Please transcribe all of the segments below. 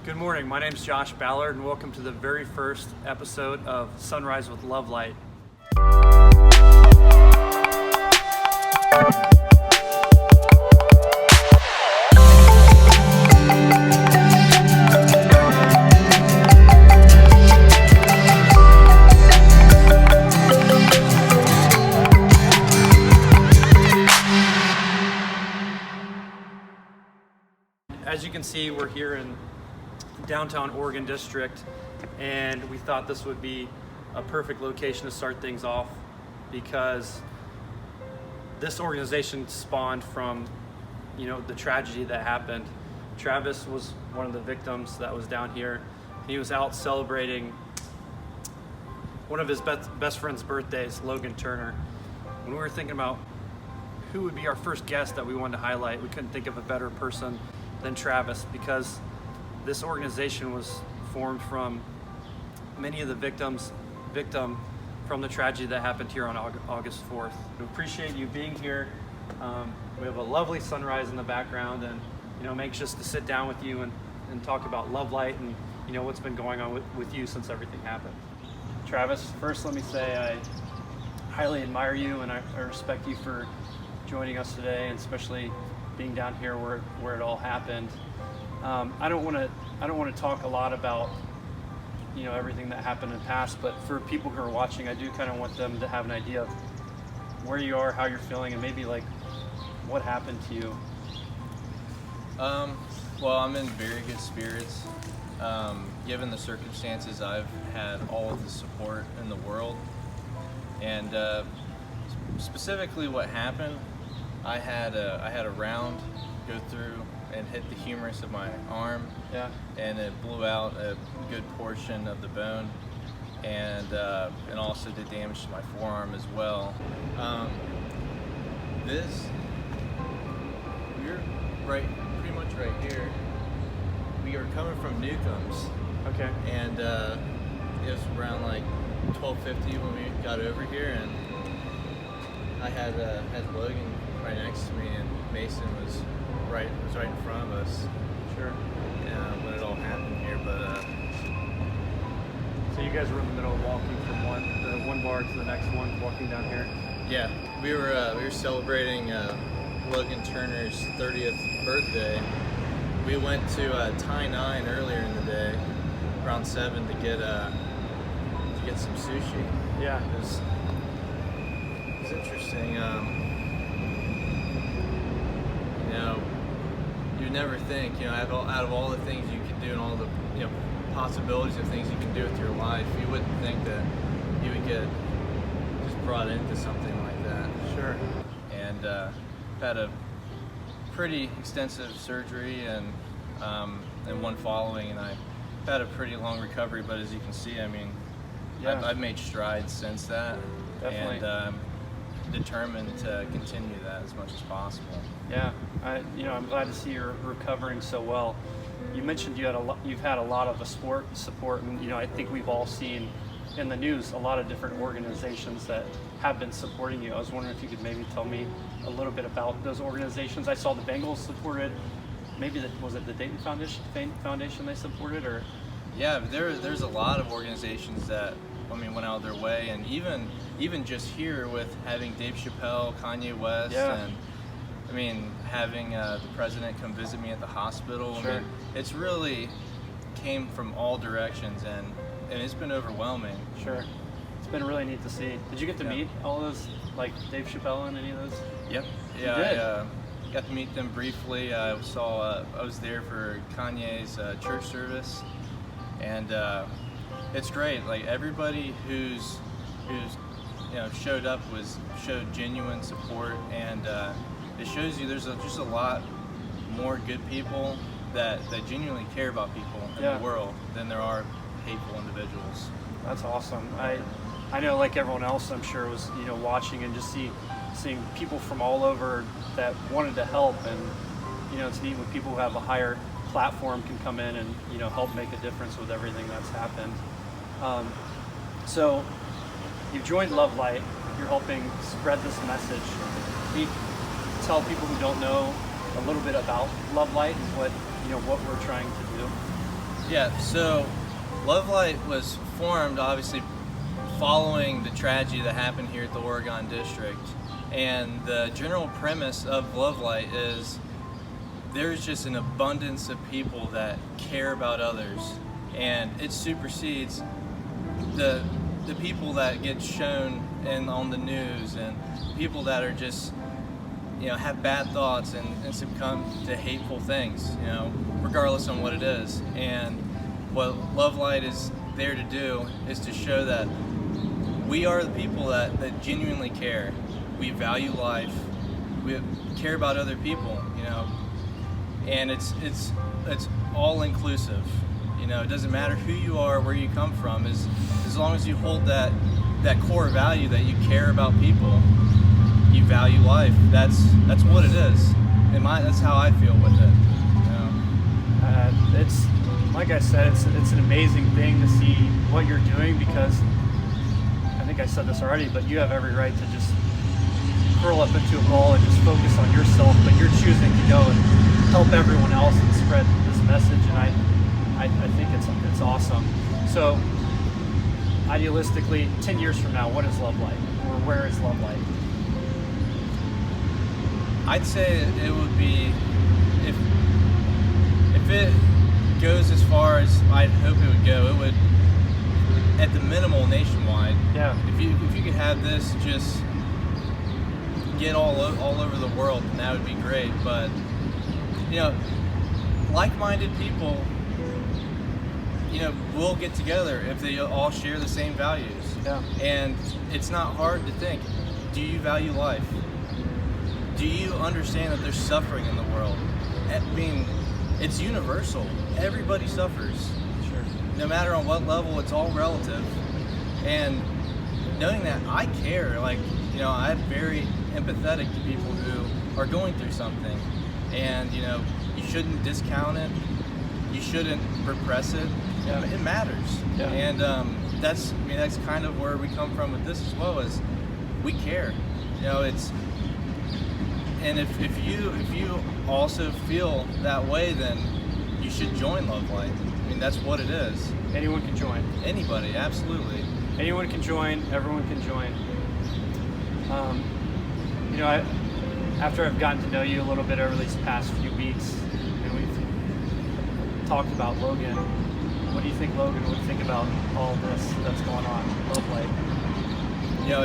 Good morning, my name is Josh Ballard and welcome to the very first episode of Sunrise with LovelighT. As you can see, we're here in downtown Oregon District, and we thought this would be a perfect location to start things off because this organization spawned from, the tragedy that happened. Travis was one of the victims that was down here. He was out celebrating one of his best friend's birthdays, Logan Turner. When we were thinking about who would be our first guest that we wanted to highlight, we couldn't think of a better person than Travis, because this organization was formed from many of the victim from the tragedy that happened here on August 4th. We appreciate you being here. We have a lovely sunrise in the background, and I'm anxious to sit down with you and talk about LovelighT and what's been going on with you since everything happened. Travis, first let me say I highly admire you and I respect you for joining us today, and especially being down here where it all happened. I don't want to talk a lot about everything that happened in the past, but for people who are watching, I do kind of want them to have an idea of where you are, how you're feeling, and maybe like what happened to you. Well, I'm in very good spirits. Given the circumstances, I've had all of the support in the world, and specifically what happened, I had a round go through and hit the humerus of my arm, and it blew out a good portion of the bone, and also did damage to my forearm as well. We're pretty much right here. We were coming from Newcomb's, Okay. and it was around like 12:50 when we got over here, and I had Logan right next to me, and Mason was right in front of us. Sure. When it all happened here, but So you guys were in the middle of walking from one bar to the next one, walking down here. yeah, we were celebrating Logan Turner's 30th birthday. We went to Thai 9 earlier in the day, around 7, to get some sushi. Yeah. It was interesting. You never think, out of all the things you could do and all the possibilities of things you can do with your life, you wouldn't think that you would get just brought into something like that. Sure. And had a pretty extensive surgery and one following, and I had a pretty long recovery. But as you can see, I've made strides since that. Definitely. And determined to continue that as much as possible. Yeah, I'm glad to see you're recovering so well. You mentioned you've had a lot of the support, and I think we've all seen in the news a lot of different organizations that have been supporting you. I was wondering if you could maybe tell me a little bit about those organizations. I saw the Bengals supported. Maybe was it the Dayton Foundation they supported, or? Yeah, there's a lot of organizations that went out of their way, and even just here with having Dave Chappelle, Kanye West, and having the president come visit me at the hospital. Sure. It's really came from all directions, and it's been overwhelming. Sure. It's been really neat to see. Did you get to meet all those, like Dave Chappelle and any of those? Yep. Yeah. You did? I got to meet them briefly. I was there for Kanye's church service, and it's great. Like, everybody who's showed up showed genuine support, and it shows you there's just a lot more good people that genuinely care about people in the world than there are hateful individuals. That's awesome. I know, like everyone else, I'm sure was watching and just seeing people from all over that wanted to help, and it's neat when people who have a higher platform can come in and help make a difference with everything that's happened. So you've joined LovelighT. You're helping spread this message. Can you tell people who don't know a little bit about LovelighT and what we're trying to do? Yeah, so LovelighT was formed obviously following the tragedy that happened here at the Oregon District. And the general premise of LovelighT is there's just an abundance of people that care about others, and it supersedes the people that get shown on the news, and people that are just, you know, have bad thoughts and succumb to hateful things, you know, regardless on what it is. And what LovelighT is there to do is to show that we are the people that genuinely care. We value life. We care about other people, you know, and it's all inclusive. You know, it doesn't matter who you are, where you come from, as long as you hold that core value that you care about people, you value life. That's what it is. And that's how I feel with it. You know? It's like I said, it's an amazing thing to see what you're doing, because I think I said this already, but you have every right to just curl up into a ball and just focus on yourself, but you're choosing to go and help everyone else and spread this message, and I think it's awesome. So idealistically, 10 years from now, what is LovelighT, or where is LovelighT? I'd say it would be, if it goes as far as I'd hope it would go, it would, at the minimal, nationwide. Yeah. If you could have this just get all over the world, then that would be great. But, you know, like-minded people, you know, will get together if they all share the same values. Yeah. And it's not hard to think, do you value life? Do you understand that there's suffering in the world? I mean, it's universal. Everybody suffers. Sure. No matter on what level, it's all relative. And knowing that, I care. Like, you know, I'm very empathetic to people who are going through something. And, you know, you shouldn't discount it. You shouldn't repress it. Yeah. It matters. Yeah. And that's kind of where we come from with this as well, is we care. You know, and if you also feel that way, then you should join LovelighT. I mean, that's what it is. Anyone can join. Anybody, absolutely. Anyone can join. Everyone can join. You know, after I've gotten to know you a little bit over these past few weeks, and we've talked about Logan, what do you think Logan would think about all this that's going on, LovelighT? You know,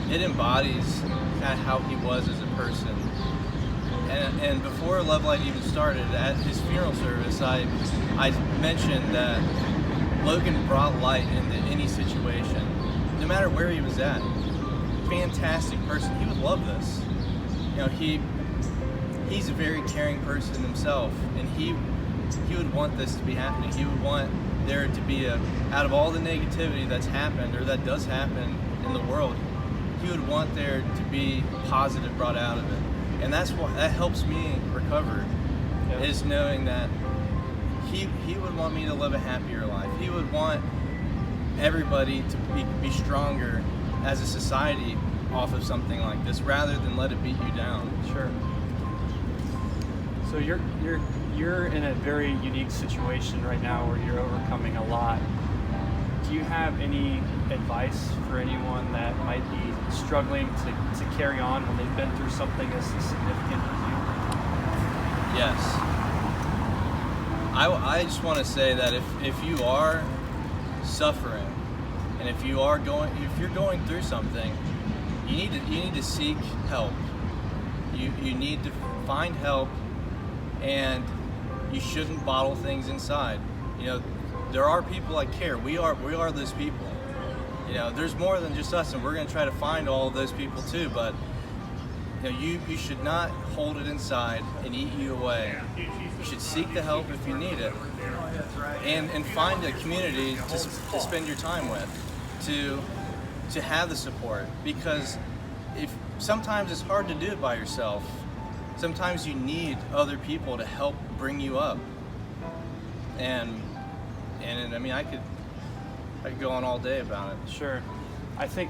it embodies kind of how he was as a person. And before LovelighT even started, at his funeral service, I mentioned that Logan brought light into any situation, no matter where he was at. Fantastic person. He would love this. You know, he's a very caring person himself, and he would want this to be happening. He would want there to be out of all the negativity that's happened, or that does happen in the world, he would want there to be positive brought out of it. And that helps me recover, Yeah. is knowing that he would want me to live a happier life. He would want everybody to be stronger as a society off of something like this, rather than let it beat you down. Sure. So you're in a very unique situation right now where you're overcoming a lot. Do you have any advice for anyone that might be struggling to carry on when they've been through something as significant as you? Yes. I just want to say that if you are suffering, and if you're going through something, you need to seek help. You need to find help, and you shouldn't bottle things inside. You know, there are people that care. We are those people. You know, there's more than just us, and we're going to try to find all of those people too. But you know, you should not hold it inside and eat you away. You should seek the help if you need it, and find a community to spend your time with, to have the support. Because sometimes it's hard to do it by yourself. Sometimes you need other people to help bring you up. And I mean, I could go on all day about it. Sure. I think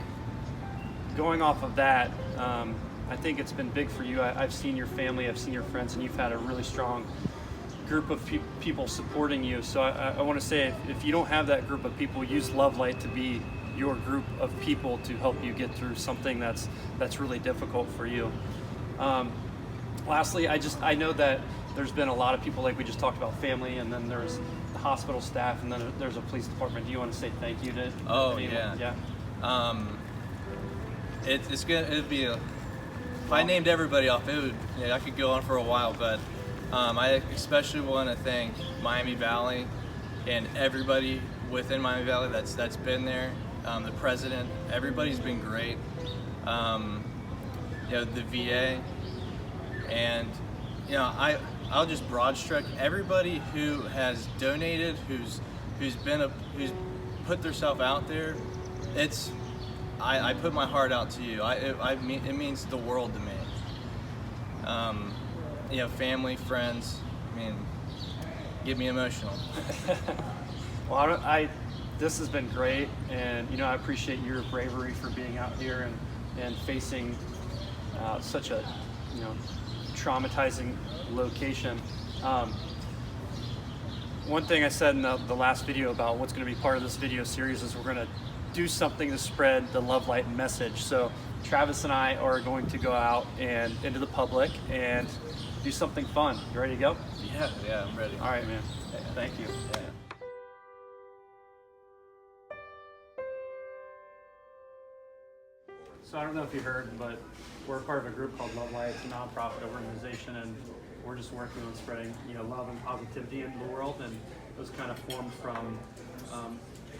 going off of that, I think it's been big for you. I've seen your family, I've seen your friends, and you've had a really strong group of people supporting you. So I want to say, if you don't have that group of people, use LovelighT to be your group of people to help you get through something that's really difficult for you. Lastly, I know that there's been a lot of people, like we just talked about, family, and then there's the hospital staff, and then there's a police department. Do you want to say thank you to anyone? Yeah. It'd be if I named everybody off, I could go on for a while, but I especially want to thank Miami Valley and everybody within Miami Valley that's been there. The president, everybody's been great. The VA, and I'll just broad stroke everybody who has donated, who's put themselves out there. I put my heart out to you. It means the world to me. Family, friends. Get me emotional. Well, this has been great, and I appreciate your bravery for being out here and facing such a traumatizing location. One thing I said in the last video about what's going to be part of this video series is we're going to do something to spread the LovelighT message. So Travis and I are going to go out and into the public and do something fun. You ready to go? Yeah, I'm ready. All right, man. Thank you. Yeah. So I don't know if you heard, but we're part of a group called LovelighT. It's a nonprofit organization, and we're just working on spreading, love and positivity into the world. And it was kind of formed from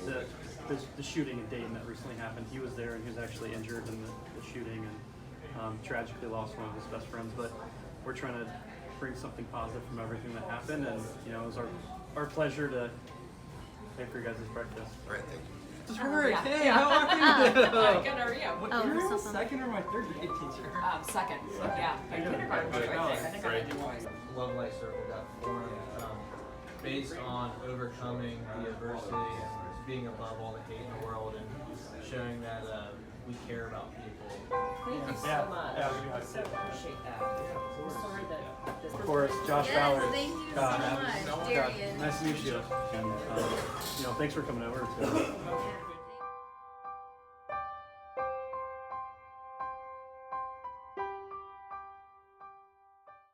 the shooting in Dayton that recently happened. He was there, and he was actually injured in the shooting, and tragically lost one of his best friends. But we're trying to bring something positive from everything that happened, and it was our pleasure to pay for your guys' breakfast. All right, thank you. Hey, Yeah. how are you? Good, how are you? You're Oh, my second or my third grade teacher? Second. Yeah. Kindergarten teacher, I think. I think I did twice. LovelighT Circle got formed based on overcoming the adversity and being above all the hate in the world and showing that we care about people. Thank you so much. Yeah, we do have I so appreciate that. I'm sorry that this. Of course, Josh Yes, Ballard. thank you so God, much, God, Darian. nice to meet you. And thanks for coming over to